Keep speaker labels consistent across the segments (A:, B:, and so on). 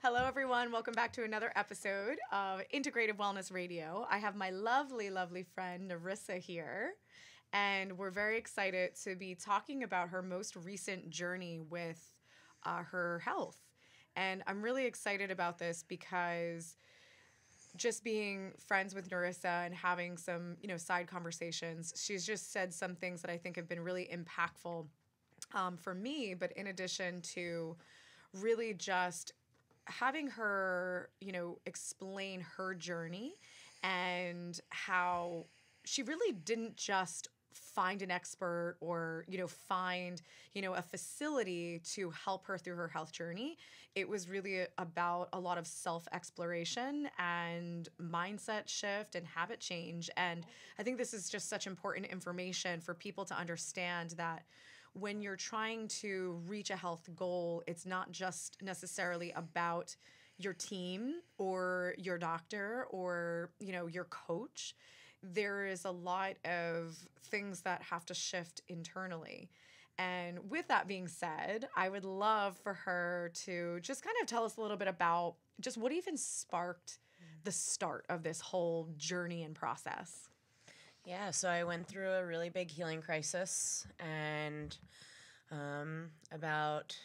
A: Hello, everyone. Welcome back to another episode of Integrative Wellness Radio. I have my lovely, lovely friend Nerissa here, and we're very excited to be talking about her most recent journey with her health. And I'm really excited about this because just being friends with Nerissa and having some, side conversations, she's just said some things that I think have been really impactful for me, but in addition to really just having her, explain her journey and how she really didn't just find an expert or, find, a facility to help her through her health journey. It was really about a lot of self-exploration and mindset shift and habit change. And I think this is just such important information for people to understand that when you're trying to reach a health goal, it's not just necessarily about your team or your doctor or, your coach. There is a lot of things that have to shift internally. And with that being said, I would love for her to just kind of tell us a little bit about just what even sparked the start of this whole journey and process.
B: Yeah, so I went through a really big healing crisis, and about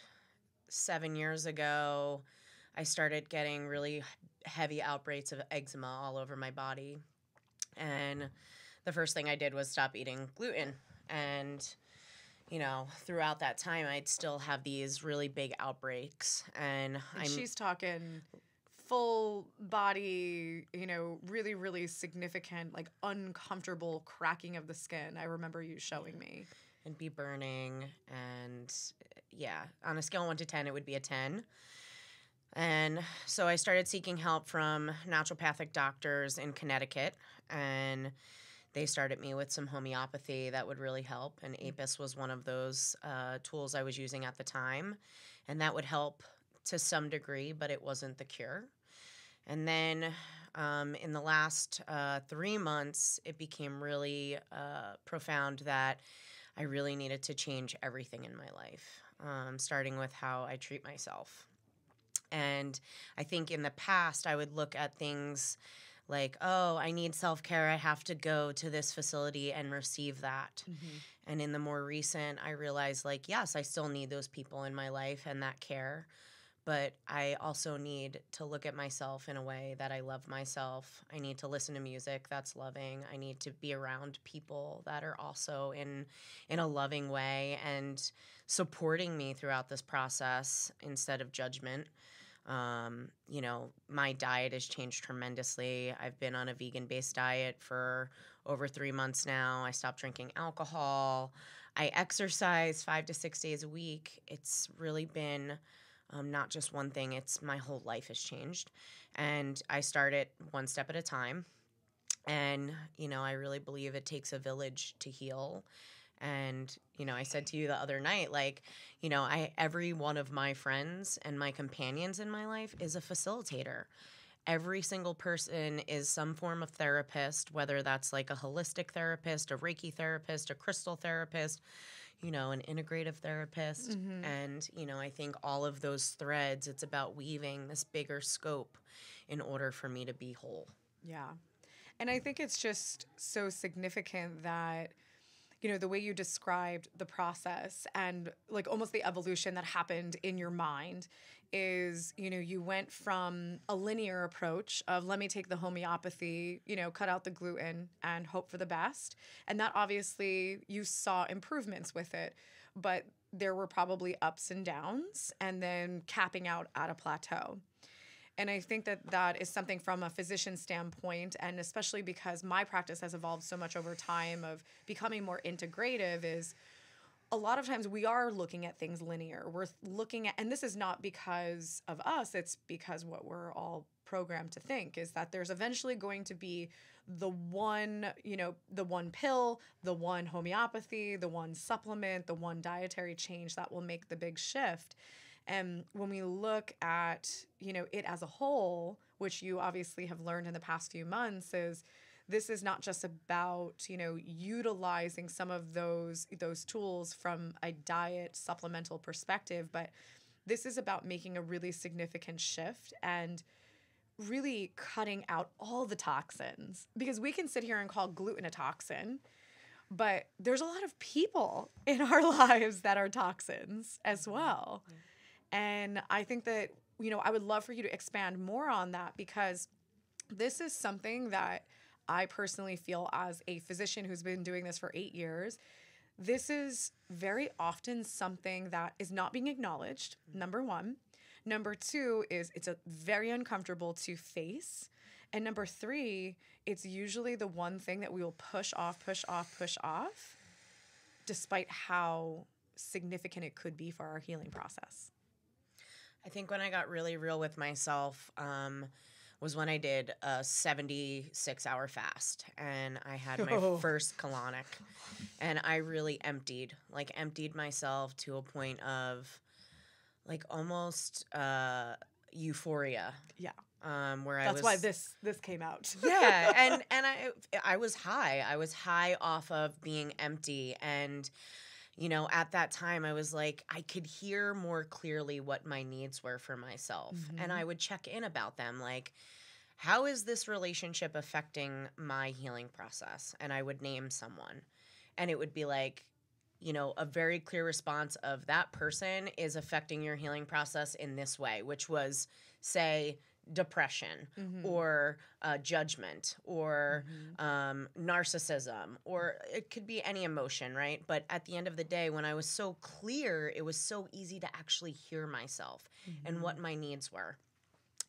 B: 7 years ago, I started getting really heavy outbreaks of eczema all over my body. And the first thing I did was stop eating gluten. And, throughout that time, I'd still have these really big outbreaks. And
A: she's talking full body, really, really significant, like uncomfortable cracking of the skin. I remember you showing me.
B: And be burning. And yeah, on a scale of 1 to 10, it would be a 10. And so I started seeking help from naturopathic doctors in Connecticut. And they started me with some homeopathy that would really help. And APIS was one of those tools I was using at the time. And that would help to some degree, but it wasn't the cure. And then in the last 3 months, it became really profound that I really needed to change everything in my life, starting with how I treat myself. And I think in the past, I would look at things like, oh, I need self-care. I have to go to this facility and receive that. Mm-hmm. And in the more recent, I realized, yes, I still need those people in my life and that care. But I also need to look at myself in a way that I love myself. I need to listen to music that's loving. I need to be around people that are also in a loving way and supporting me throughout this process instead of judgment. My diet has changed tremendously. I've been on a vegan-based diet for over 3 months now. I stopped drinking alcohol. I exercise 5 to 6 days a week. It's really been not just one thing. It's my whole life has changed. And I start it one step at a time. And, I really believe it takes a village to heal. And, I said to you the other night, every one of my friends and my companions in my life is a facilitator. Every single person is some form of therapist, whether that's like a holistic therapist, a Reiki therapist, a crystal therapist, an integrative therapist. Mm-hmm. And, I think all of those threads, it's about weaving this bigger scope in order for me to be whole.
A: Yeah. And I think it's just so significant that, the way you described the process and like almost the evolution that happened in your mind is, you went from a linear approach of let me take the homeopathy, cut out the gluten and hope for the best. And that obviously you saw improvements with it, but there were probably ups and downs and then capping out at a plateau. And I think that is something from a physician standpoint, and especially because my practice has evolved so much over time of becoming more integrative, is a lot of times we are looking at things linear. We're looking at, and this is not because of us, it's because what we're all programmed to think is that there's eventually going to be the one pill, the one homeopathy, the one supplement, the one dietary change that will make the big shift. And when we look at, it as a whole, which you obviously have learned in the past few months, is this is not just about, utilizing some of those tools from a diet supplemental perspective, but this is about making a really significant shift and really cutting out all the toxins, because we can sit here and call gluten a toxin, but there's a lot of people in our lives that are toxins as well. And I think that, I would love for you to expand more on that, because this is something that I personally feel, as a physician who's been doing this for 8 years, this is very often something that is not being acknowledged, number one. Number two is it's very uncomfortable to face. And number three, it's usually the one thing that we will push off, despite how significant it could be for our healing process.
B: I think when I got really real with myself was when I did a 76-hour fast, and I had my first colonic, and I really emptied myself to a point of almost euphoria.
A: Yeah.
B: Where
A: that's why this came out.
B: Yeah, and I was high. I was high off of being empty, and at that time I was I could hear more clearly what my needs were for myself, and I would check in about them, how is this relationship affecting my healing process? And I would name someone, and it would be a very clear response of that person is affecting your healing process in this way, which was, say, depression or judgment or narcissism, or it could be any emotion, right? But at the end of the day, when I was so clear, it was so easy to actually hear myself and what my needs were.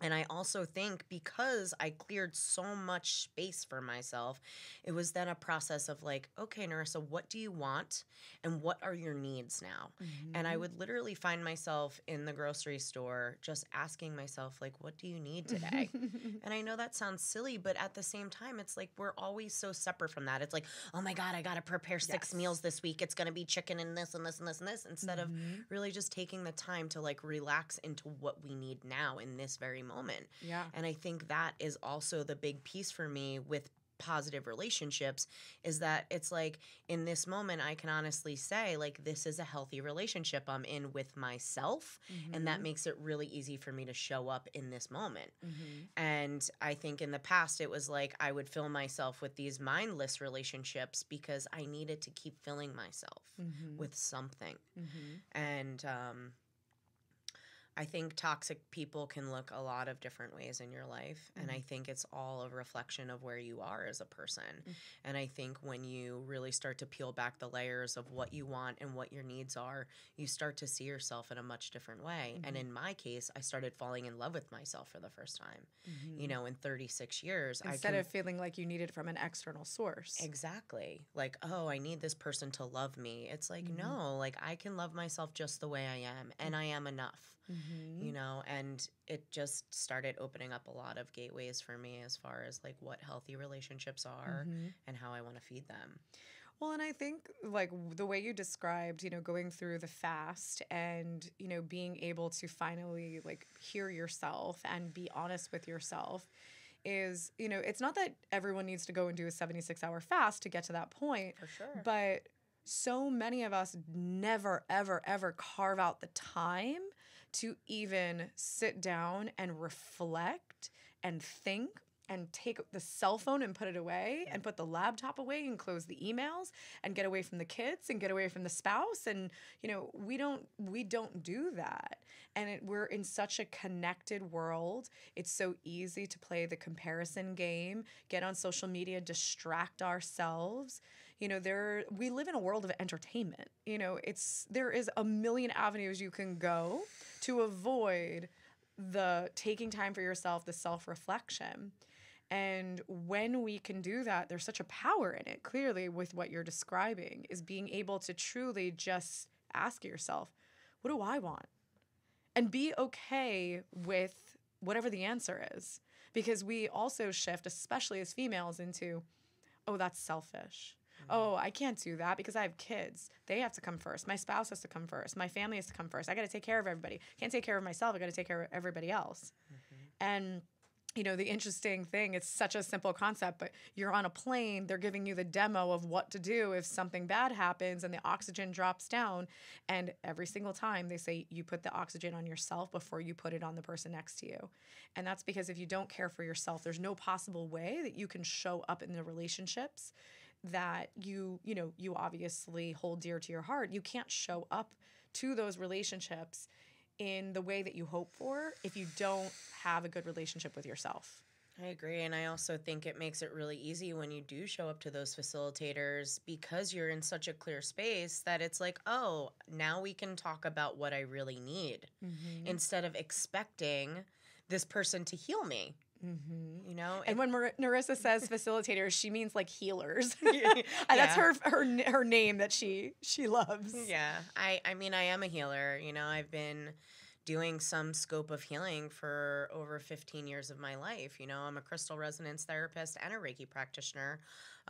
B: And I also think because I cleared so much space for myself, it was then a process of okay, Nerissa, what do you want and what are your needs now? And I would literally find myself in the grocery store just asking myself, what do you need today? And I know that sounds silly, but at the same time, it's we're always so separate from that. It's oh my God, I got to prepare 6 meals this week. It's going to be chicken and this and this and this and this, instead of really just taking the time to relax into what we need now in this very moment.
A: Yeah.
B: And I think that is also the big piece for me with positive relationships, is that it's in this moment I can honestly say this is a healthy relationship I'm in with myself, and that makes it really easy for me to show up in this moment. And I think in the past it was I would fill myself with these mindless relationships because I needed to keep filling myself with something. And I think toxic people can look a lot of different ways in your life, and I think it's all a reflection of where you are as a person. And I think when you really start to peel back the layers of what you want and what your needs are, you start to see yourself in a much different way. And in my case, I started falling in love with myself for the first time, in 36 years.
A: Instead of feeling like you need it from an external source.
B: Exactly. Oh, I need this person to love me. It's no, I can love myself just the way I am, and I am enough. And it just started opening up a lot of gateways for me as far as what healthy relationships are and how I want to feed them.
A: Well, and I think the way you described, going through the fast and, being able to finally hear yourself and be honest with yourself is, it's not that everyone needs to go and do a 76-hour fast to get to that point.
B: For sure.
A: But so many of us never, ever, ever carve out the time to even sit down and reflect and think and take the cell phone and put it away and put the laptop away and close the emails and get away from the kids and get away from the spouse. And, we don't do that. And we're in such a connected world. It's so easy to play the comparison game, get on social media, distract ourselves. We live in a world of entertainment. There is a million avenues you can go to avoid the taking time for yourself, the self-reflection. And when we can do that, there's such a power in it, clearly, with what you're describing, is being able to truly just ask yourself, what do I want? And be okay with whatever the answer is. Because we also shift, especially as females, into, oh, that's selfish. Oh, I can't do that because I have kids. They have to come first. My spouse has to come first. My family has to come first. I got to take care of everybody. Can't take care of myself. I got to take care of everybody else. And the interesting thing, it's such a simple concept, but you're on a plane, they're giving you the demo of what to do if something bad happens and the oxygen drops down. And every single time they say you put the oxygen on yourself before you put it on the person next to you. And that's because if you don't care for yourself, there's no possible way that you can show up in the relationships that you obviously hold dear to your heart. You can't show up to those relationships in the way that you hope for if you don't have a good relationship with yourself.
B: I agree. And I also think it makes it really easy when you do show up to those facilitators because you're in such a clear space that it's like, oh, now we can talk about what I really need instead of expecting this person to heal me.
A: And when Nerissa says facilitators, she means like healers. That's her name that she loves.
B: Yeah. I mean, I am a healer. I've been doing some scope of healing for over 15 years of my life. I'm a crystal resonance therapist and a Reiki practitioner,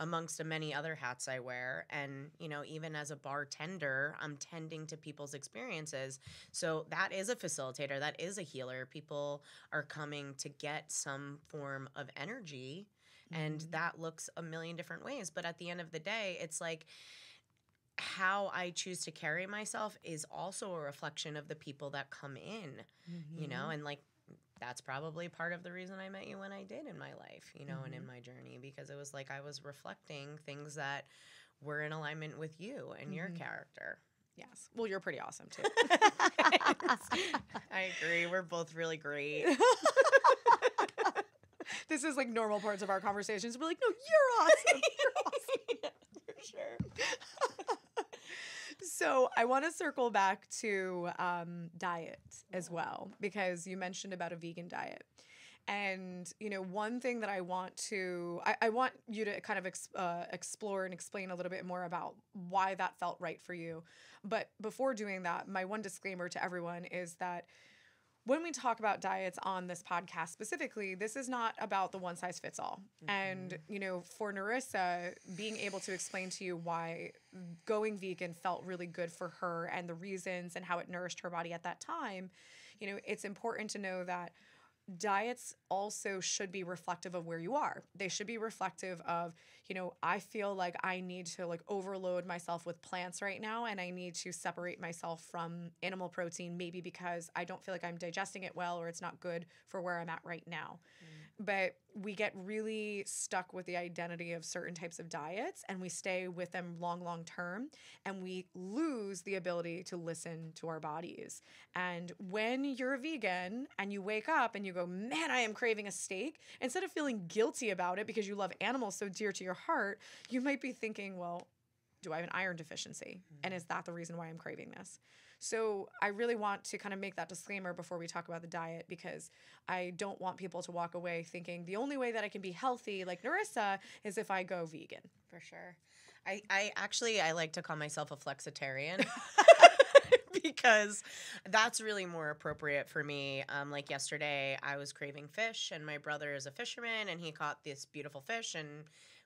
B: amongst the many other hats I wear. And, even as a bartender, I'm tending to people's experiences. So that is a facilitator. That is a healer. People are coming to get some form of energy, and that looks a million different ways. But at the end of the day, it's like, how I choose to carry myself is also a reflection of the people that come in, and like, that's probably part of the reason I met you when I did in my life, and in my journey, because it was like I was reflecting things that were in alignment with you and your character.
A: Yes. Well, you're pretty awesome too.
B: I agree. We're both really great.
A: This is like normal parts of our conversations. We're like, no, you're awesome. You're awesome.
B: Yeah, for sure.
A: So I want to circle back to diet as well, because you mentioned about a vegan diet. And, one thing that I want you to kind of explore and explain a little bit more about why that felt right for you. But before doing that, my one disclaimer to everyone is that when we talk about diets on this podcast specifically, this is not about the one size fits all. And, for Nerissa, being able to explain to you why going vegan felt really good for her and the reasons and how it nourished her body at that time, it's important to know that diets also should be reflective of where you are. They should be reflective of, I feel like I need to like overload myself with plants right now, and I need to separate myself from animal protein, maybe because I don't feel like I'm digesting it well, or it's not good for where I'm at right now. But we get really stuck with the identity of certain types of diets, and we stay with them long term, and we lose the ability to listen to our bodies. And when you're a vegan and you wake up and you go, man, I am craving a steak, instead of feeling guilty about it because you love animals so dear to your heart, you might be thinking, well, do I have an iron deficiency? And is that the reason why I'm craving this? So I really want to kind of make that disclaimer before we talk about the diet, because I don't want people to walk away thinking the only way that I can be healthy like Nerissa is if I go vegan.
B: For sure. I actually like to call myself a flexitarian. Because that's really more appropriate for me. Like yesterday, I was craving fish, and my brother is a fisherman, and he caught this beautiful fish, and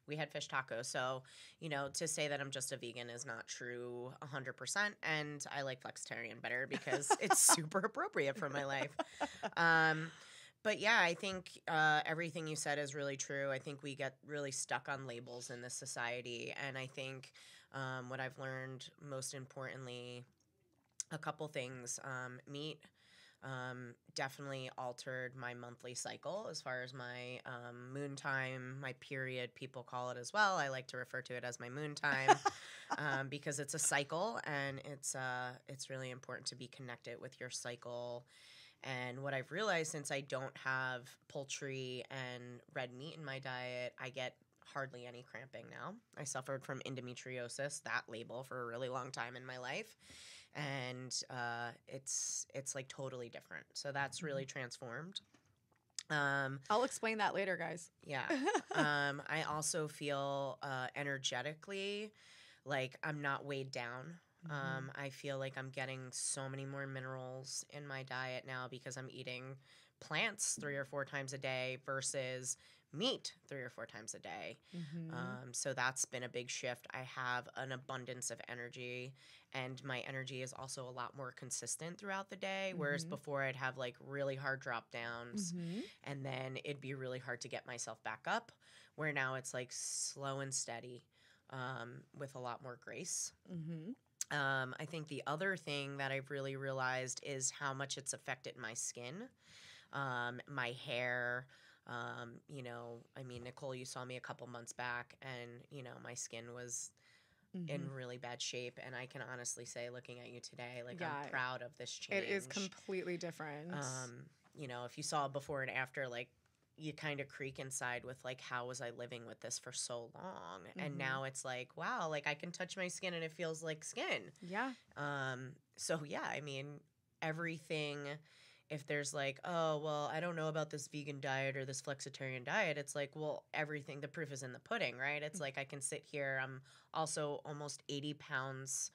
B: we had fish tacos. So, to say that I'm just a vegan is not true 100%. And I like flexitarian better because it's super appropriate for my life. But yeah, I think everything you said is really true. I think we get really stuck on labels in this society. And I think what I've learned most importantly, a couple things. Meat definitely altered my monthly cycle as far as my moon time, my period, people call it as well. I like to refer to it as my moon time because it's a cycle, and it's really important to be connected with your cycle. And what I've realized, since I don't have poultry and red meat in my diet, I get hardly any cramping now. I suffered from endometriosis, that label, for a really long time in my life. And it's like totally different. So that's really transformed.
A: I'll explain that later, guys.
B: Yeah. I also feel energetically like I'm not weighed down. I feel like I'm getting so many more minerals in my diet now because I'm eating plants 3 or 4 times a day versus meat 3 or 4 times a day. So that's been a big shift. I have an abundance of energy, and my energy is also a lot more consistent throughout the day, whereas before I'd have like really hard drop downs, and then it'd be really hard to get myself back up, where now it's like slow and steady, with a lot more grace. I think the other thing that I've really realized is how much it's affected my skin, my hair. You know, I mean, Nicole, you saw me a couple months back, and, you know, my skin was in really bad shape. And I can honestly say, looking at you today, like, I'm proud of this change.
A: It is completely different.
B: You know, if you saw before and after, like, you kind of creak inside with, like, how was I living with this for so long? And now it's like, wow, like, I can touch my skin and it feels like skin.
A: Yeah.
B: So, yeah, I mean, everything, if there's like, oh, well, I don't know about this vegan diet or this flexitarian diet, it's like, well, everything, the proof is in the pudding, right? It's like I can sit here. I'm also almost 80 pounds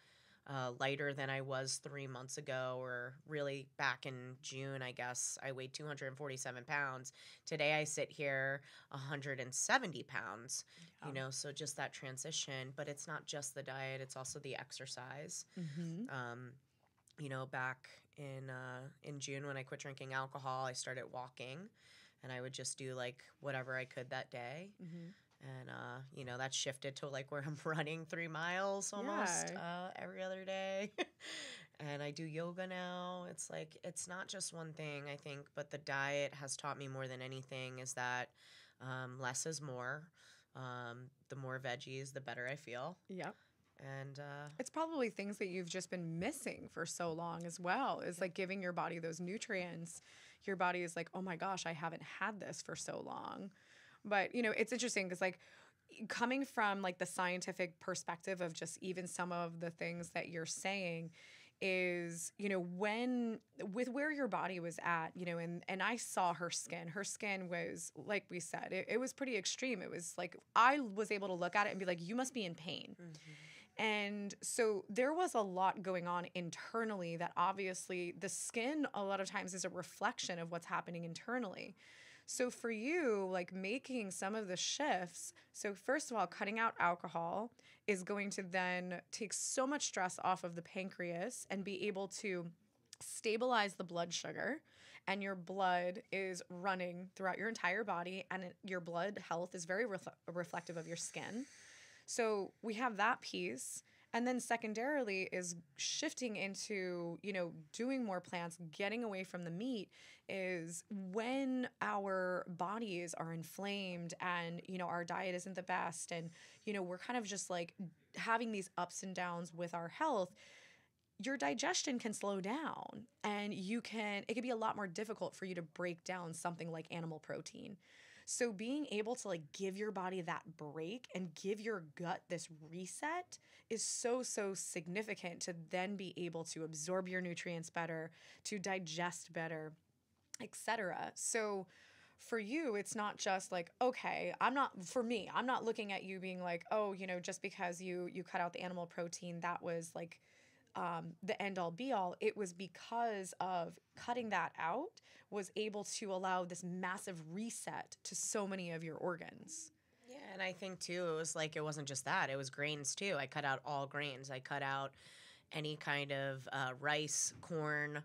B: lighter than I was 3 months ago, or really back in June, I guess. I weighed 247 pounds. Today I sit here 170 pounds, you know, so just that transition. But it's not just the diet, it's also the exercise. You know, back in June when I quit drinking alcohol, I started walking, and I would just do like whatever I could that day. And, you know, that shifted to like where I'm running 3 miles almost every other day. And I do yoga now. It's like, it's not just one thing, I think, but the diet has taught me more than anything is that less is more. The more veggies, the better I feel.
A: Yep.
B: And
A: it's probably things that you've just been missing for so long as well. Is like giving your body those nutrients. Your body is like, oh my gosh, I haven't had this for so long. But, you know, it's interesting because, like, coming from, like, the scientific perspective of just even some of the things that you're saying is, you know, with where your body was at, you know, and I saw her skin was, like we said, it was pretty extreme. It was like, I was able to look at it and be like, you must be in pain. And so there was a lot going on internally that obviously the skin a lot of times is a reflection of what's happening internally. So for you, like making some of the shifts, so first of all, cutting out alcohol is going to then take so much stress off of the pancreas and be able to stabilize the blood sugar, and your blood is running throughout your entire body, and your blood health is very reflective of your skin. So we have that piece. And then secondarily is shifting into, you know, doing more plants, getting away from the meat, is when our bodies are inflamed and, you know, our diet isn't the best and, you know, we're kind of just like having these ups and downs with our health, your digestion can slow down, and it can be a lot more difficult for you to break down something like animal protein. So being able to like give your body that break and give your gut this reset is so significant to then be able to absorb your nutrients better, to digest better, etc. So for you, it's not just like, okay, I'm not looking at you being like, oh, you know, just because you cut out the animal protein, that was like the end all be all. It was because of cutting that out was able to allow this massive reset to so many of your organs.
B: Yeah, and I think too, it was like, it wasn't just that, it was grains too. I cut out all grains. I cut out any kind of rice, corn,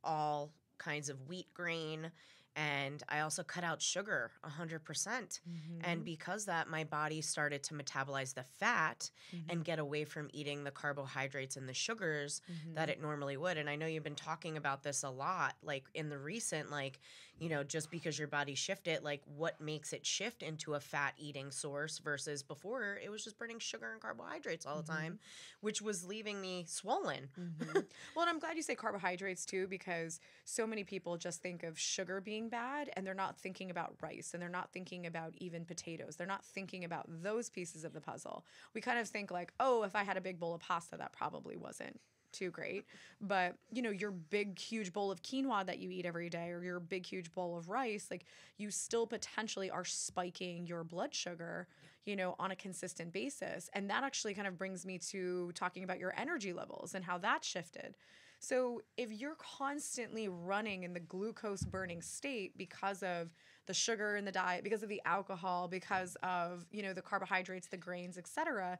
B: all kinds of wheat grain. And I also cut out sugar 100%. And because that, my body started to metabolize the fat and get away from eating the carbohydrates and the sugars that it normally would. And I know you've been talking about this a lot, like in the recent, like, you know, just because your body shifted, like what makes it shift into a fat eating source versus before it was just burning sugar and carbohydrates all the time, which was leaving me swollen.
A: Well, and I'm glad you say carbohydrates too, because so many people just think of sugar being bad and they're not thinking about rice, and they're not thinking about even potatoes. They're not thinking about those pieces of the puzzle. We kind of think like, oh, if I had a big bowl of pasta, that probably wasn't too great. But, you know, your big, huge bowl of quinoa that you eat every day, or your big, huge bowl of rice, like you still potentially are spiking your blood sugar, you know, on a consistent basis. And that actually kind of brings me to talking about your energy levels and how that shifted. So if you're constantly running in the glucose burning state because of the sugar in the diet, because of the alcohol, because of, the carbohydrates, the grains, etc.,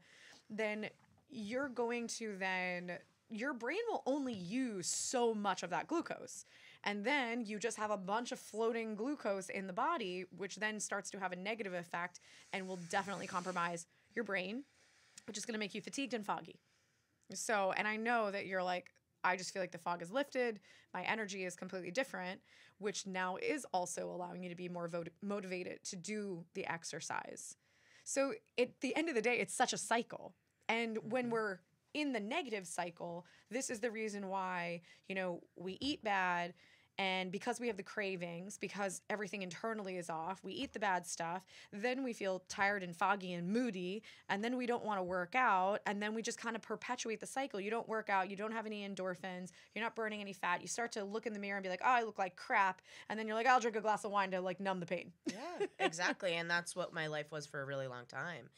A: then you're going to your brain will only use so much of that glucose. And then you just have a bunch of floating glucose in the body, which then starts to have a negative effect and will definitely compromise your brain, which is going to make you fatigued and foggy. So, and I know that you're like, I just feel like the fog is lifted. My energy is completely different, which now is also allowing you to be more motivated to do the exercise. So at the end of the day, it's such a cycle. And when we're in the negative cycle, this is the reason why, we eat bad. And because we have the cravings, because everything internally is off, we eat the bad stuff, then we feel tired and foggy and moody, and then we don't want to work out, and then we just kind of perpetuate the cycle. You don't work out, you don't have any endorphins, you're not burning any fat, you start to look in the mirror and be like, oh, I look like crap, and then you're like, I'll drink a glass of wine to numb the pain.
B: Yeah, exactly, and that's what my life was for a really long time,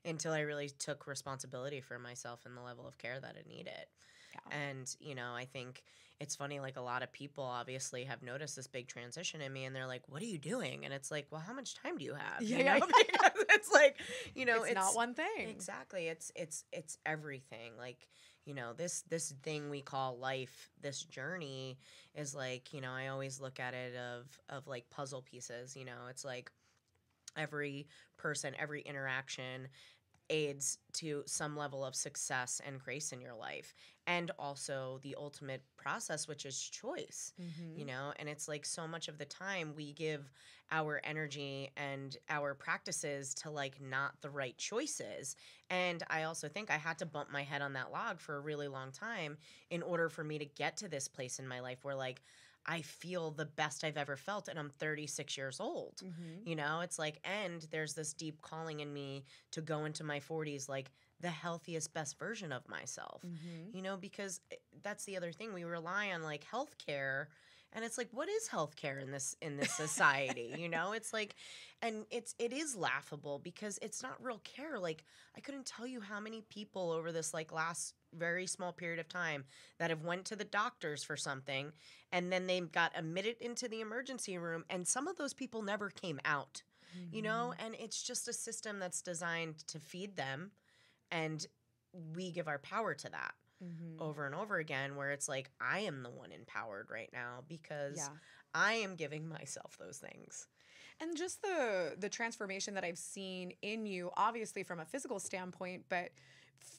B: until I really took responsibility for myself and the level of care that it needed. Yeah. And, I think it's funny, a lot of people obviously have noticed this big transition in me, and they're like, what are you doing? And it's like, well, how much time do you have?
A: Yeah.
B: Because it's like,
A: it's not one thing.
B: Exactly. It's everything. This thing we call life, this journey is I always look at it of puzzle pieces, it's like every person, every interaction aids to some level of success and grace in your life, and also the ultimate process, which is choice. And it's so much of the time we give our energy and our practices to not the right choices. And I also think I had to bump my head on that log for a really long time in order for me to get to this place in my life where I feel the best I've ever felt, and I'm 36 years old. It's and there's this deep calling in me to go into my 40s the healthiest, best version of myself. Because that's the other thing. We rely on healthcare, and it's what is healthcare in this society? It's and it is laughable because it's not real care. I couldn't tell you how many people over this last very small period of time that have went to the doctors for something, and then they got admitted into the emergency room, and some of those people never came out. And it's just a system that's designed to feed them, and we give our power to that over and over again, where it's I am the one empowered right now because I am giving myself those things.
A: And just the transformation that I've seen in you, obviously from a physical standpoint, but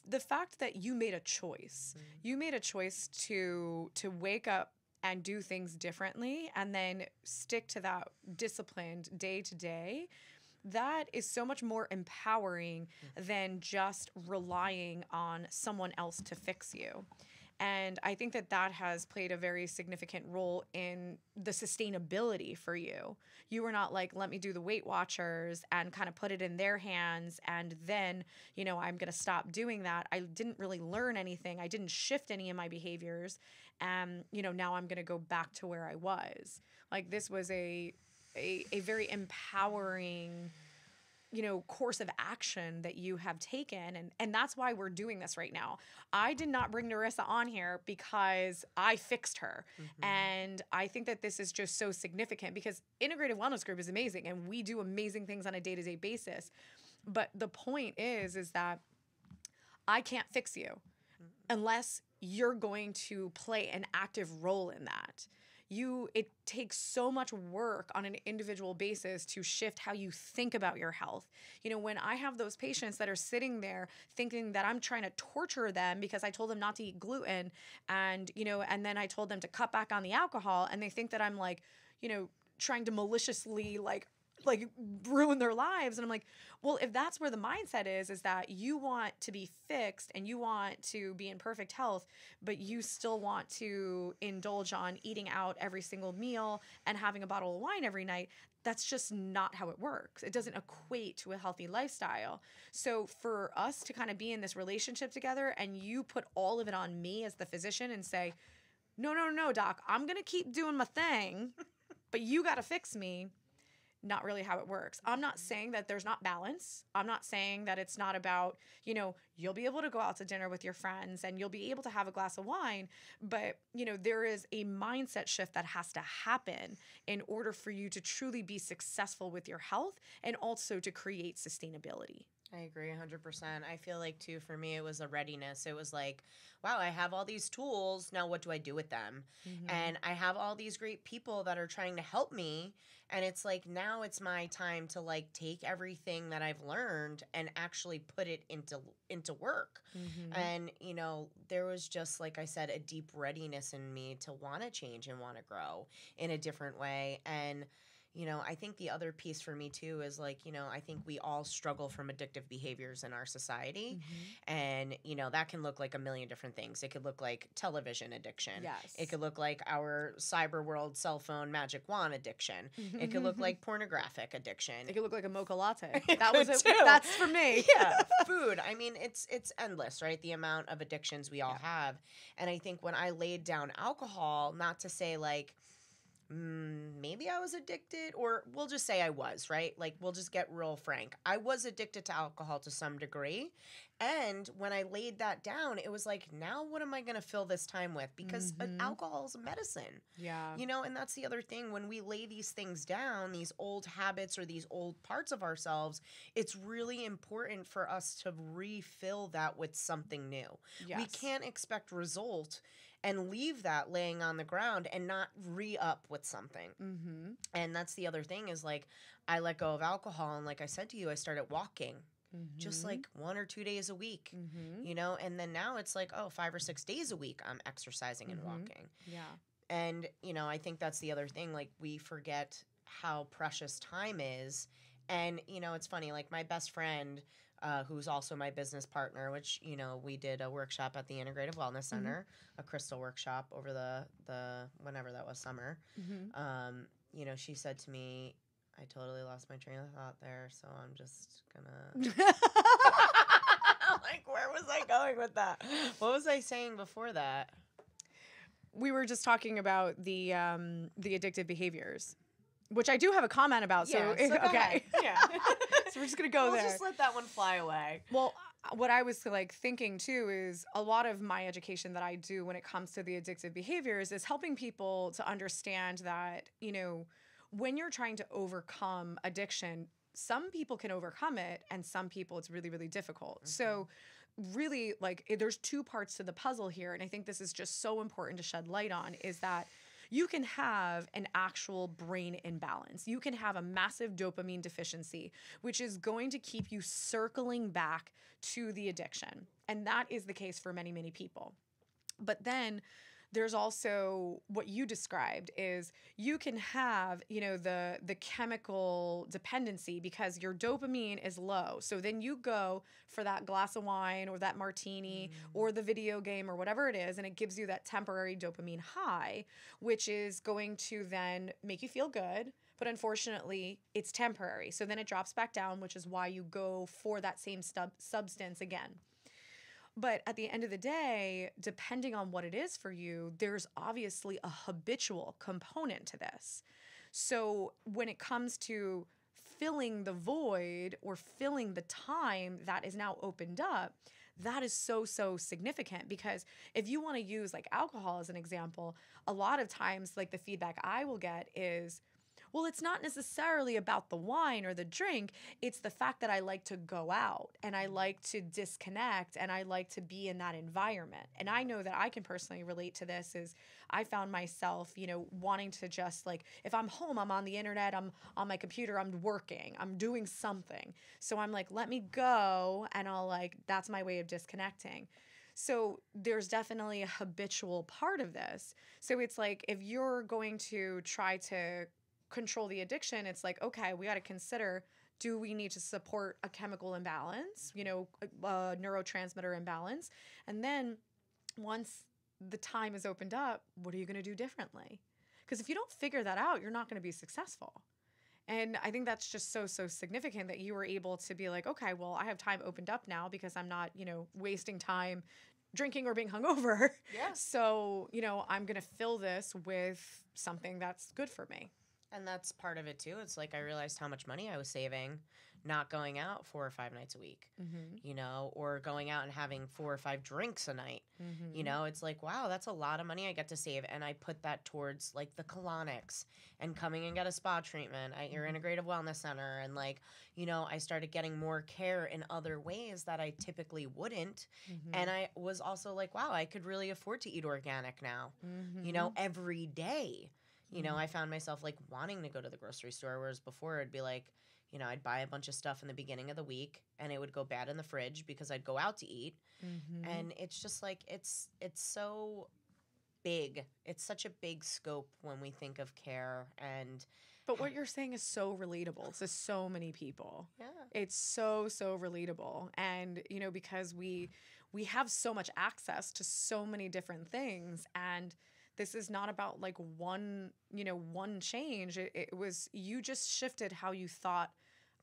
A: the fact that you made a choice. You made a choice to wake up and do things differently, and then stick to that disciplined day to day. That is so much more empowering than just relying on someone else to fix you. And I think that has played a very significant role in the sustainability for you. You were not let me do the Weight Watchers and kind of put it in their hands, and then, I'm going to stop doing that. I didn't really learn anything. I didn't shift any of my behaviors. And, now I'm going to go back to where I was. This was a very empowering course of action that you have taken. And that's why we're doing this right now. I did not bring Nerissa on here because I fixed her. And I think that this is just so significant because Integrative Wellness Group is amazing, and we do amazing things on a day-to-day basis. But the point is that I can't fix you unless you're going to play an active role in that. It takes so much work on an individual basis to shift how you think about your health. When I have those patients that are sitting there thinking that I'm trying to torture them because I told them not to eat gluten, and, and then I told them to cut back on the alcohol, and they think that I'm trying to maliciously ruin their lives. And I'm like, well, if that's where the mindset is that you want to be fixed and you want to be in perfect health, but you still want to indulge on eating out every single meal and having a bottle of wine every night, that's just not how it works. It doesn't equate to a healthy lifestyle. So for us to kind of be in this relationship together, and you put all of it on me as the physician and say, no, doc, I'm going to keep doing my thing, but you got to fix me. not really how it works. I'm not saying that there's not balance. I'm not saying that it's not about, you'll be able to go out to dinner with your friends and you'll be able to have a glass of wine, but, there is a mindset shift that has to happen in order for you to truly be successful with your health and also to create sustainability.
B: I agree 100%. I feel like, too, for me, it was a readiness. It was like, wow, I have all these tools. Now what do I do with them? And I have all these great people that are trying to help me. And it's like, now it's my time to like take everything that I've learned and actually put it into work. And, there was just, like I said, a deep readiness in me to want to change and want to grow in a different way. And I think the other piece for me too is like, I think we all struggle from addictive behaviors in our society. And, that can look like a million different things. It could look like television addiction.
A: Yes.
B: It could look like our cyber world cell phone magic wand addiction. It could look like pornographic addiction.
A: It could look like a mocha latte.
B: That's
A: for me.
B: Yeah. Food. I mean, it's endless, right? The amount of addictions we all have. And I think when I laid down alcohol, not to say like, maybe I was addicted, or we'll just say I was, right? Like, we'll just get real frank. I was addicted to alcohol to some degree. And when I laid that down, it was like, now what am I going to fill this time with? Because alcohol is a medicine.
A: Yeah.
B: And that's the other thing. When we lay these things down, these old habits or these old parts of ourselves, it's really important for us to refill that with something new.
A: Yes.
B: We can't expect result and leave that laying on the ground and not re-up with something. And that's the other thing is like, I let go of alcohol. And like I said to you, I started walking just like 1 or 2 days a week, and then now it's like, 5 or 6 days a week I'm exercising and walking.
A: Yeah.
B: And, I think that's the other thing. Like, we forget how precious time is. And, it's funny, like my best friend, who's also my business partner, which, we did a workshop at the Integrative Wellness Center, a crystal workshop over the whenever that was, summer. She said to me, I totally lost my train of thought there, so I'm just gonna... Like, where was I going with that? What was I saying before that?
A: We were just talking about the addictive behaviors, which I do have a comment about. So okay.
B: Yeah.
A: So we're just going to go there.
B: We'll just let that one fly away.
A: Well, what I was like thinking too is a lot of my education that I do when it comes to the addictive behaviors is helping people to understand that, when you're trying to overcome addiction, some people can overcome it and some people it's really, really difficult. So really, like, there's two parts to the puzzle here. And I think this is just so important to shed light on, is that you can have an actual brain imbalance. You can have a massive dopamine deficiency, which is going to keep you circling back to the addiction. And that is the case for many, many people. But then there's also what you described is you can have, the chemical dependency because your dopamine is low. So then you go for that glass of wine or that martini or the video game or whatever it is, and it gives you that temporary dopamine high, which is going to then make you feel good. But unfortunately, it's temporary. So then it drops back down, which is why you go for that same substance again. But at the end of the day, depending on what it is for you, there's obviously a habitual component to this. So when it comes to filling the void or filling the time that is now opened up, that is so, so significant, because if you want to use like alcohol as an example, a lot of times like the feedback I will get is, well, it's not necessarily about the wine or the drink. It's the fact that I like to go out and I like to disconnect and I like to be in that environment. And I know that I can personally relate to this. Is I found myself, wanting to just like, if I'm home, I'm on the internet, I'm on my computer, I'm working, I'm doing something. So I'm like, let me go, and I'll like, that's my way of disconnecting. So there's definitely a habitual part of this. So it's like, if you're going to try to control the addiction, it's like, okay, we got to consider, do we need to support a chemical imbalance, a neurotransmitter imbalance? And then once the time is opened up, what are you going to do differently? Because if you don't figure that out, you're not going to be successful. And I think that's just so, so significant that you were able to be like, okay, well, I have time opened up now because I'm not, wasting time drinking or being hungover.
B: Yeah.
A: So, I'm going to fill this with something that's good for me.
B: And that's part of it too. It's like I realized how much money I was saving not going out 4 or 5 nights a week, you know, or going out and having 4 or 5 drinks a night. You know, it's like, wow, that's a lot of money I get to save. And I put that towards like the colonics and coming and get a spa treatment at your integrative wellness center. And like, you know, I started getting more care in other ways that I typically wouldn't. And I was also like, wow, I could really afford to eat organic now, you know, every day. You know, I found myself like wanting to go to the grocery store, whereas before it'd be like, you know, I'd buy a bunch of stuff in the beginning of the week and it would go bad in the fridge because I'd go out to eat. And it's just like, it's so big. It's such a big scope when we think of care. And
A: But what you're saying is so relatable to so many people.
B: yeah,
A: It's so, so relatable. And, you know, because we have so much access to so many different things, and this is not about like one change. It was, you just shifted how you thought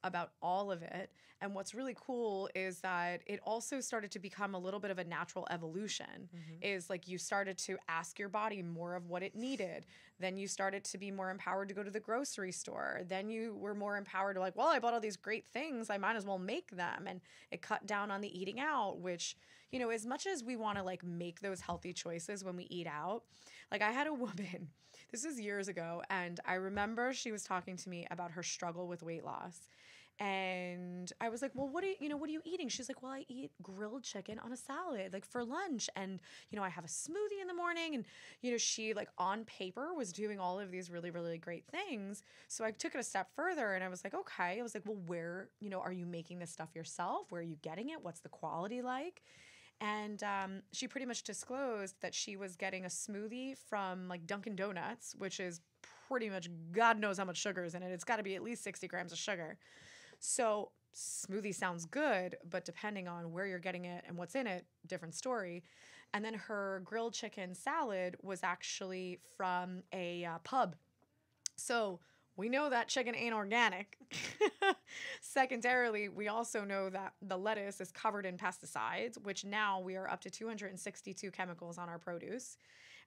A: about all of it. And what's really cool is that it also started to become a little bit of a natural evolution. Is like you started to ask your body more of what it needed. Then you started to be more empowered to go to the grocery store. Then you were more empowered to like, well, I bought all these great things, I might as well make them. And it cut down on the eating out, which, you know, as much as we want to like make those healthy choices when we eat out, like I had a woman, this is years ago, and I remember she was talking to me about her struggle with weight loss. And I was like, well, what are you eating? She's like, well, I eat grilled chicken on a salad, like for lunch. And, you know, I have a smoothie in the morning. And, you know, she like on paper was doing all of these really, really great things. So I took it a step further and I was like, okay. I was like, well, where, you know, are you making this stuff yourself? Where are you getting it? What's the quality like? And she pretty much disclosed that she was getting a smoothie from like Dunkin' Donuts, which is pretty much God knows how much sugar is in it. It's got to be at least 60 grams of sugar. So smoothie sounds good, but depending on where you're getting it and what's in it, different story. And then her grilled chicken salad was actually from a pub. So we know that chicken ain't organic. Secondarily, we also know that the lettuce is covered in pesticides, which now we are up to 262 chemicals on our produce.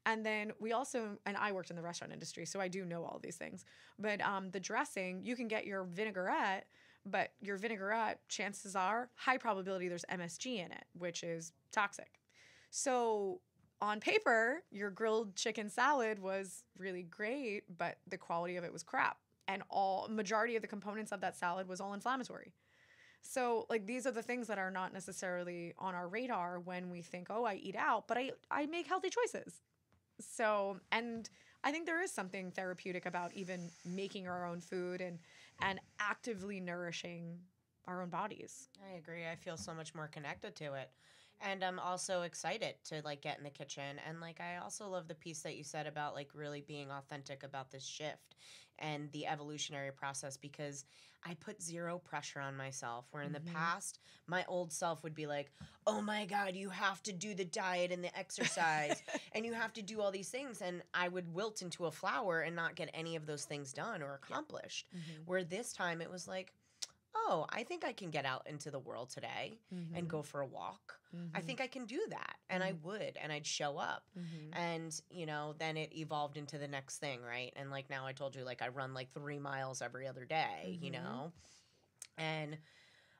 A: And then we also, and I worked in the restaurant industry, so I do know all these things. But the dressing, you can get your vinaigrette, but your vinaigrette, chances are, high probability there's MSG in it, which is toxic. So on paper, your grilled chicken salad was really great, but the quality of it was crap. And majority of the components of that salad was all inflammatory. So like these are the things that are not necessarily on our radar when we think, oh, I eat out, but I make healthy choices. So, and I think there is something therapeutic about even making our own food and actively nourishing our own bodies.
B: I agree. I feel so much more connected to it. And I'm also excited to like get in the kitchen. And like I also love the piece that you said about like really being authentic about this shift and the evolutionary process, because I put zero pressure on myself, where in the past my old self would be like, oh my God, you have to do the diet and the exercise and you have to do all these things. And I would wilt into a flower and not get any of those things done or accomplished. Where this time it was like, oh, I think I can get out into the world today and go for a walk. I think I can do that. And I would, and I'd show up. And, you know, then it evolved into the next thing, right? And like now I told you, like I run like 3 miles every other day, you know? And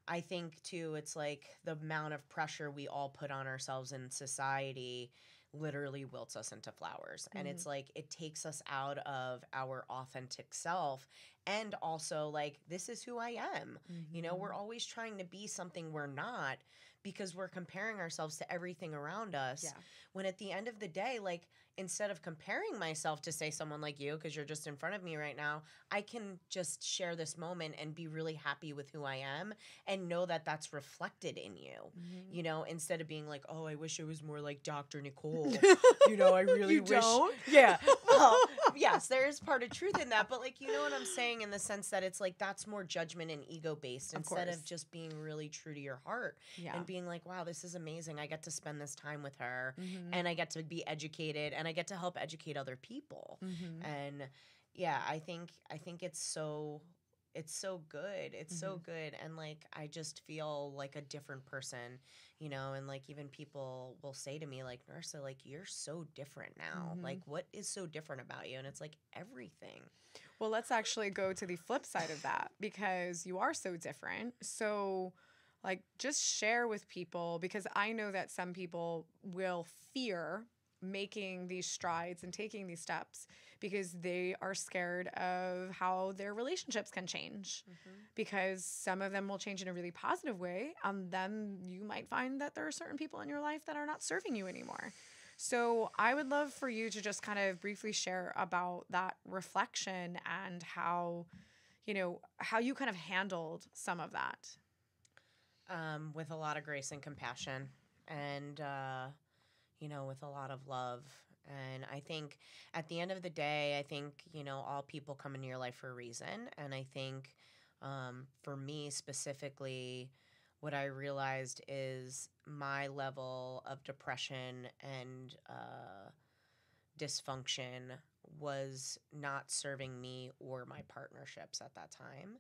B: I think too, it's like the amount of pressure we all put on ourselves in society literally wilts us into flowers. And it's like it takes us out of our authentic self. And also like, this is who I am. You know, we're always trying to be something we're not because we're comparing ourselves to everything around us. When at the end of the day, like instead of comparing myself to say someone like you, because you're just in front of me right now, I can just share this moment and be really happy with who I am and know that that's reflected in you, you know, instead of being like, oh, I wish I was more like Dr. Nicole. You know, I really wish.
A: Don't?
B: Yeah. Well, yes, there is part of truth in that. But like, you know what I'm saying, in the sense that it's like that's more judgment and ego based instead of just being really true to your heart and being like, wow, this is amazing. I get to spend this time with her and I get to be educated and I get to help educate other people. And yeah, I think it's so it's so good. It's so good. And like, I just feel like a different person, you know, and like even people will say to me like, Nerissa, like, you're so different now. Like, what is so different about you? And it's like everything.
A: Well, let's actually go to the flip side of that, because you are so different. So like, just share with people, because I know that some people will fear making these strides and taking these steps because they are scared of how their relationships can change, because some of them will change in a really positive way, and then you might find that there are certain people in your life that are not serving you anymore. So I would love for you to just kind of briefly share about that reflection and how, you know, how you kind of handled some of that.
B: With a lot of grace and compassion, and you know, with a lot of love. And I think at the end of the day, I think, you know, all people come into your life for a reason. And I think for me specifically, what I realized is my level of depression and dysfunction was not serving me or my partnerships at that time.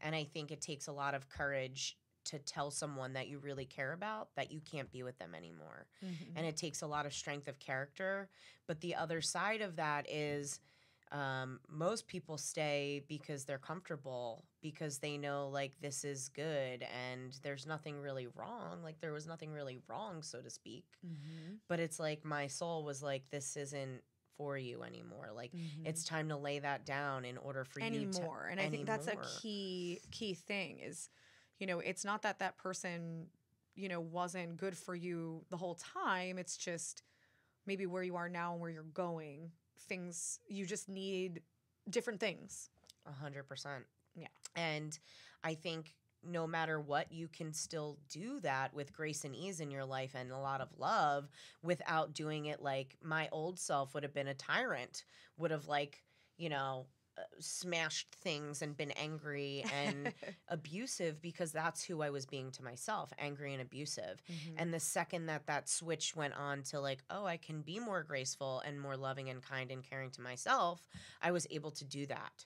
B: And I think it takes a lot of courage to tell someone that you really care about that you can't be with them anymore. And it takes a lot of strength of character. But the other side of that is most people stay because they're comfortable, because they know like this is good and there's nothing really wrong. Like there was nothing really wrong, so to speak. But it's like my soul was like, this isn't for you anymore. Like it's time to lay that down in order for you to
A: And I think that's a key thing is, you know, it's not that that person, you know, wasn't good for you the whole time. It's just maybe where you are now and where you're going, things, you just need different things.
B: 100%.
A: Yeah.
B: And I think no matter what, you can still do that with grace and ease in your life and a lot of love without doing it like my old self would have been a tyrant, would have like, you know, smashed things and been angry and abusive, because that's who I was being to myself, angry and abusive. And the second that that switch went on to like, oh, I can be more graceful and more loving and kind and caring to myself, I was able to do that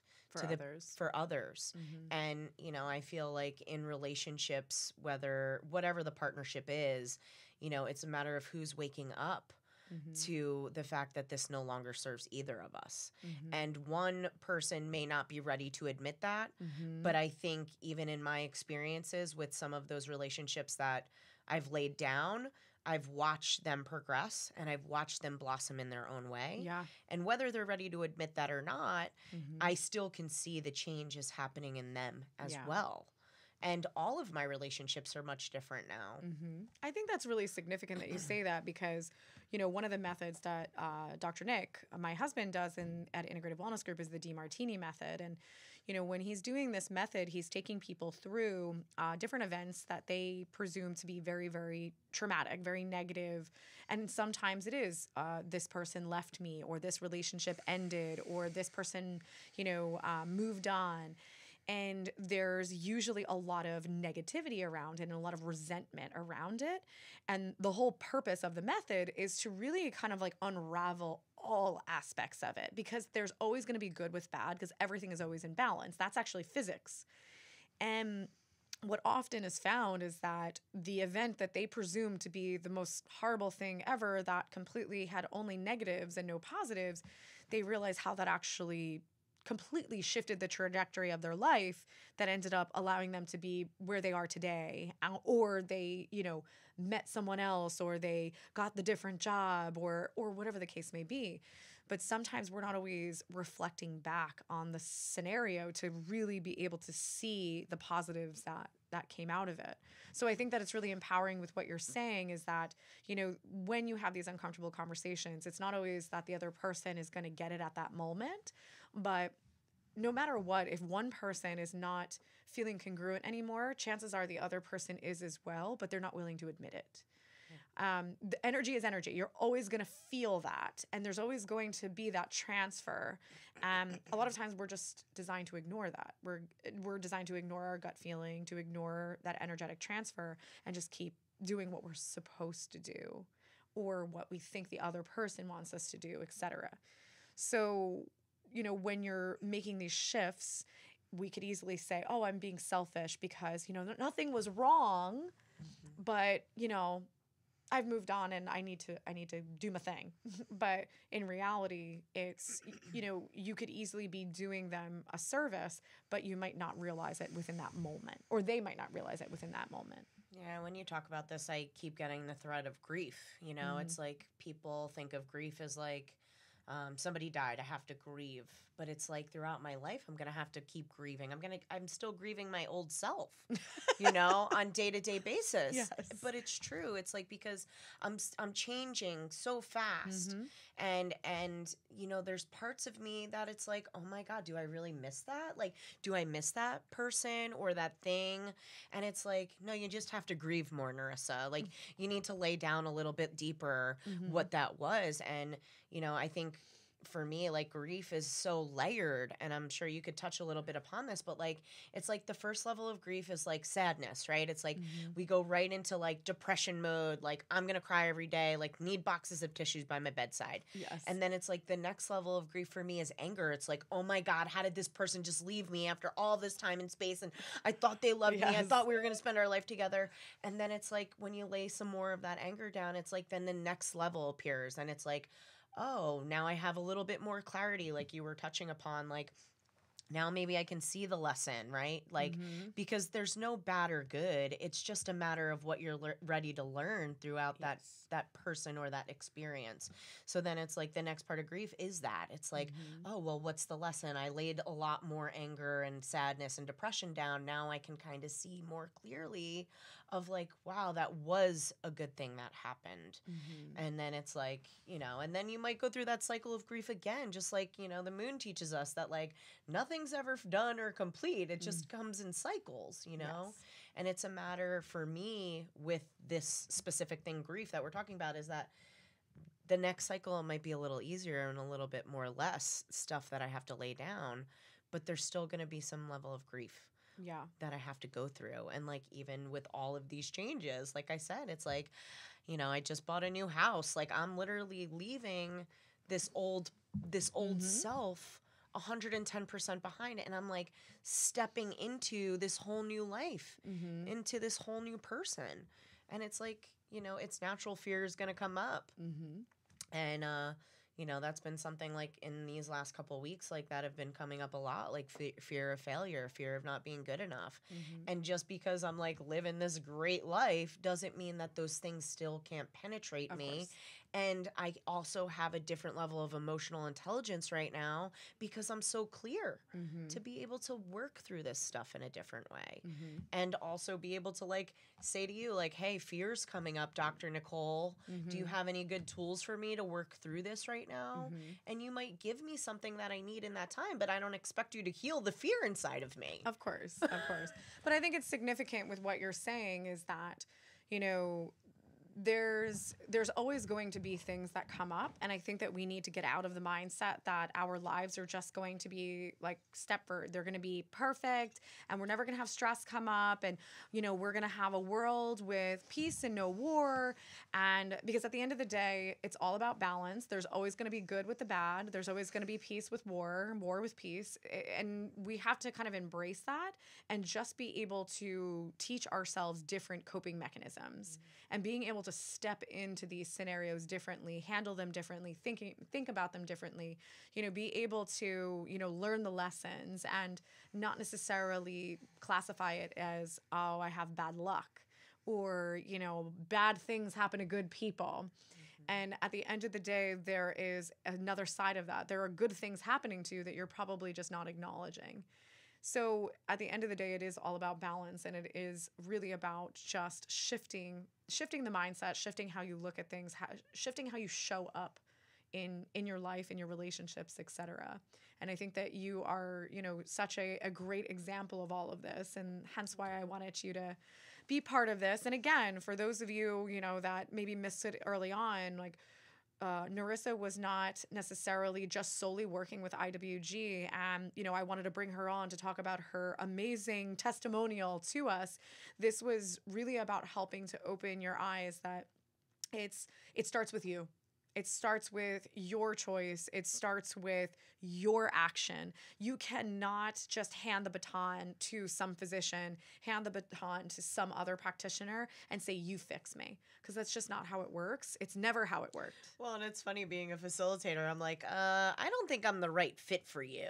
B: for others. And, you know, I feel like in relationships, whatever the partnership is, you know, it's a matter of who's waking up to the fact that this no longer serves either of us. And one person may not be ready to admit that, but I think even in my experiences with some of those relationships that I've laid down, I've watched them progress and I've watched them blossom in their own way.
A: Yeah.
B: And whether they're ready to admit that or not, I still can see the changes happening in them as well. And all of my relationships are much different now.
A: I think that's really significant that you say that, because, you know, one of the methods that Dr. Nick, my husband, does at Integrative Wellness Group is the DiMartini method. And, you know, when he's doing this method, he's taking people through different events that they presume to be very, very traumatic, very negative. And sometimes it is this person left me, or this relationship ended, or this person, you know, moved on. And there's usually a lot of negativity around it and a lot of resentment around it. And the whole purpose of the method is to really kind of like unravel all aspects of it, because there's always going to be good with bad, because everything is always in balance. That's actually physics. And what often is found is that the event that they presume to be the most horrible thing ever, that completely had only negatives and no positives, they realize how that actually completely shifted the trajectory of their life, that ended up allowing them to be where they are today, or they, you know, met someone else, or they got the different job, or whatever the case may be. But sometimes we're not always reflecting back on the scenario to really be able to see the positives that came out of it. So I think that it's really empowering with what you're saying, is that, you know, when you have these uncomfortable conversations, it's not always that the other person is going to get it at that moment. But no matter what, if one person is not feeling congruent anymore, chances are the other person is as well, but they're not willing to admit it. The energy is energy. You're always going to feel that. And there's always going to be that transfer. A lot of times we're just designed to ignore that. We're designed to ignore our gut feeling, to ignore that energetic transfer, and just keep doing what we're supposed to do, or what we think the other person wants us to do, etc. So, you know, when you're making these shifts, we could easily say, oh, I'm being selfish because, nothing was wrong, but, I've moved on and I need to do my thing. But in reality, it's, you could easily be doing them a service, but you might not realize it within that moment, or they might not realize it within that moment.
B: Yeah, when you talk about this, I keep getting the thread of grief. It's like people think of grief as like somebody died, I have to grieve. But it's like throughout my life, I'm going to have to keep grieving. I'm still grieving my old self, on day-to-day basis.
A: Yes.
B: But it's true. It's like, because I'm changing so fast. And there's parts of me that it's like, oh my God, do I really miss that? Like, do I miss that person or that thing? And it's like, no, you just have to grieve more, Nerissa. Like, you need to lay down a little bit deeper what that was. And, I think for me, like, grief is so layered, and I'm sure you could touch a little bit upon this, but like, it's like the first level of grief is like sadness, right? It's like we go right into like depression mode, like I'm gonna cry every day, like need boxes of tissues by my bedside.
A: Yes.
B: And then it's like the next level of grief for me is anger. It's like, oh my God, how did this person just leave me after all this time and space? And I thought they loved me. I thought we were gonna spend our life together. And then it's like, when you lay some more of that anger down, it's like then the next level appears, and it's like, oh, now I have a little bit more clarity, like you were touching upon, like now maybe I can see the lesson, right? Like, because there's no bad or good. It's just a matter of what you're ready to learn throughout that person or that experience. So then it's like the next part of grief is that. It's like, oh, well, what's the lesson? I laid a lot more anger and sadness and depression down. Now I can kind of see more clearly of like, wow, that was a good thing that happened. And then it's like, and then you might go through that cycle of grief again, just like, the moon teaches us that like nothing's ever done or complete. It just comes in cycles,
A: Yes.
B: And it's a matter for me with this specific thing, grief, that we're talking about, is that the next cycle might be a little easier and a little bit more less stuff that I have to lay down, but there's still going to be some level of grief that I have to go through. And like, even with all of these changes, like I said, it's like, I just bought a new house. Like, I'm literally leaving this old self 110% behind it. And I'm like stepping into this whole new life, into this whole new person. And it's like, it's natural fear is going to come up. And, that's been something like in these last couple of weeks, like that have been coming up a lot, like fear of failure, fear of not being good enough. And just because I'm like living this great life doesn't mean that those things still can't penetrate me.
A: Course.
B: And I also have a different level of emotional intelligence right now because I'm so clear to be able to work through this stuff in a different way. And also be able to like say to you, like, hey, fear's coming up, Dr. Nicole. Do you have any good tools for me to work through this right now? And you might give me something that I need in that time, but I don't expect you to heal the fear inside of me.
A: Of course. But I think it's significant with what you're saying is that, there's always going to be things that come up, and I think that we need to get out of the mindset that our lives are just going to be like they're going to be perfect, and we're never going to have stress come up, and we're going to have a world with peace and no war. And because at the end of the day, it's all about balance. There's always going to be good with the bad. There's always going to be peace with war with peace, and we have to kind of embrace that and just be able to teach ourselves different coping mechanisms. And being able to step into these scenarios differently, handle them differently, think about them differently, be able to, learn the lessons and not necessarily classify it as, oh, I have bad luck, or, bad things happen to good people. And at the end of the day, there is another side of that. There are good things happening to you that you're probably just not acknowledging. So at the end of the day, it is all about balance, and it is really about just shifting the mindset, shifting how you look at things, shifting how you show up in your life, in your relationships, etc. And I think that you are, such a great example of all of this, and hence why I wanted you to be part of this. And again, for those of you, that maybe missed it early on, like, Nerissa was not necessarily just solely working with IWG. And, I wanted to bring her on to talk about her amazing testimonial to us. This was really about helping to open your eyes that it starts with you. It starts with your choice. It starts with your action. You cannot just hand the baton to some physician, hand the baton to some other practitioner and say, you fix me. Because that's just not how it works. It's never how it worked.
B: Well, and it's funny being a facilitator. I'm like, I don't think I'm the right fit for you.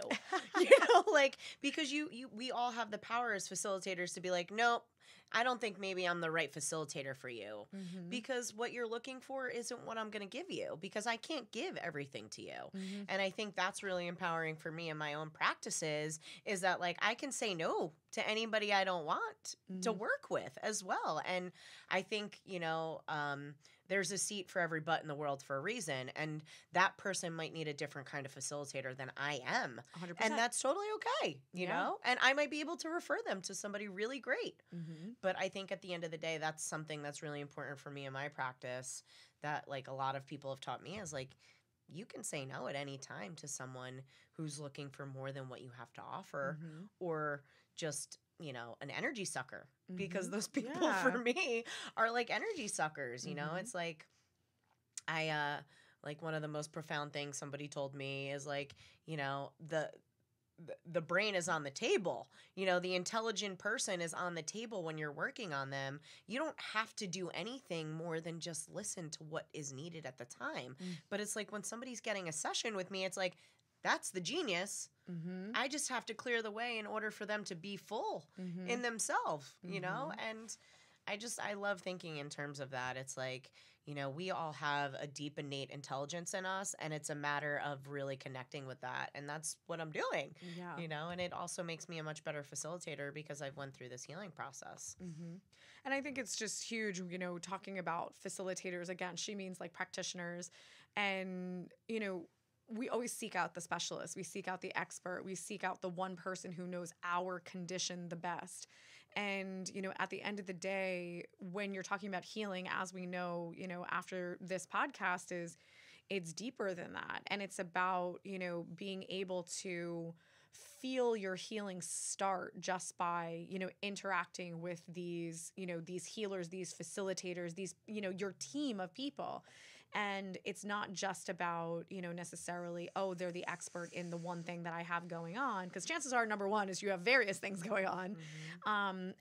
B: Like, because we all have the power as facilitators to be like, nope, I don't think maybe I'm the right facilitator for you, because what you're looking for isn't what I'm going to give you, because I can't give everything to you. And I think that's really empowering for me in my own practices, is that like I can say no to anybody I don't want to work with as well. And I think, there's a seat for every butt in the world for a reason. And that person might need a different kind of facilitator than I am.
A: 100%.
B: And that's totally okay, you know? And I might be able to refer them to somebody really great. But I think at the end of the day, that's something that's really important for me in my practice, that like a lot of people have taught me, is like, you can say no at any time to someone who's looking for more than what you have to offer, or just, an energy sucker, because those people for me are like energy suckers. It's like, like one of the most profound things somebody told me is like, the brain is on the table. The intelligent person is on the table when you're working on them. You don't have to do anything more than just listen to what is needed at the time. But it's like when somebody's getting a session with me, it's like, that's the genius. I just have to clear the way in order for them to be full in themselves, And I love thinking in terms of that. It's like, we all have a deep innate intelligence in us, and it's a matter of really connecting with that. And that's what I'm doing, and it also makes me a much better facilitator because I've went through this healing process.
A: And I think it's just huge, talking about facilitators. Again, she means like practitioners. And, we always seek out the specialist. We seek out the expert. We seek out the one person who knows our condition the best. And, at the end of the day, when you're talking about healing, as we know, after this podcast, it's deeper than that. And it's about, being able to feel your healing start just by, interacting with these, these healers, these facilitators, these, your team of people. And it's not just about, necessarily, oh, they're the expert in the one thing that I have going on. Because chances are, number one, is you have various things going on.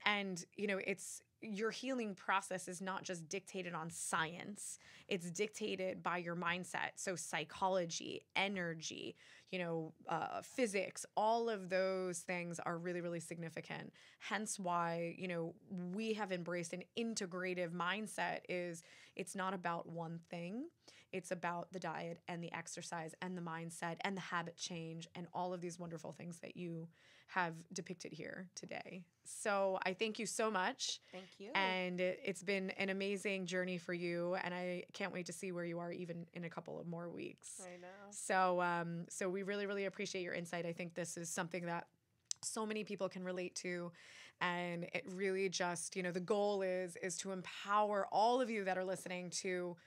A: And, it's your healing process is not just dictated on science. It's dictated by your mindset. So psychology, energy, physics, all of those things are really, really significant. Hence why, we have embraced an integrative mindset. It's not about one thing. It's about the diet and the exercise and the mindset and the habit change and all of these wonderful things that you have depicted here today. So I thank you so much.
B: Thank you.
A: And it's been an amazing journey for you. And I can't wait to see where you are even in a couple of more weeks.
B: I know.
A: So we really, really appreciate your insight. I think this is something that so many people can relate to. And it really just, the goal is to empower all of you that are listening to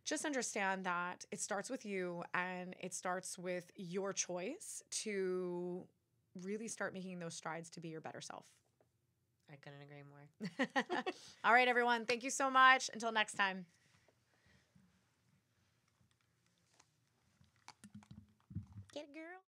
A: just understand that it starts with you, and it starts with your choice to really start making those strides to be your better self.
B: I couldn't agree more.
A: All right, everyone. Thank you so much. Until next time. Get it, girl.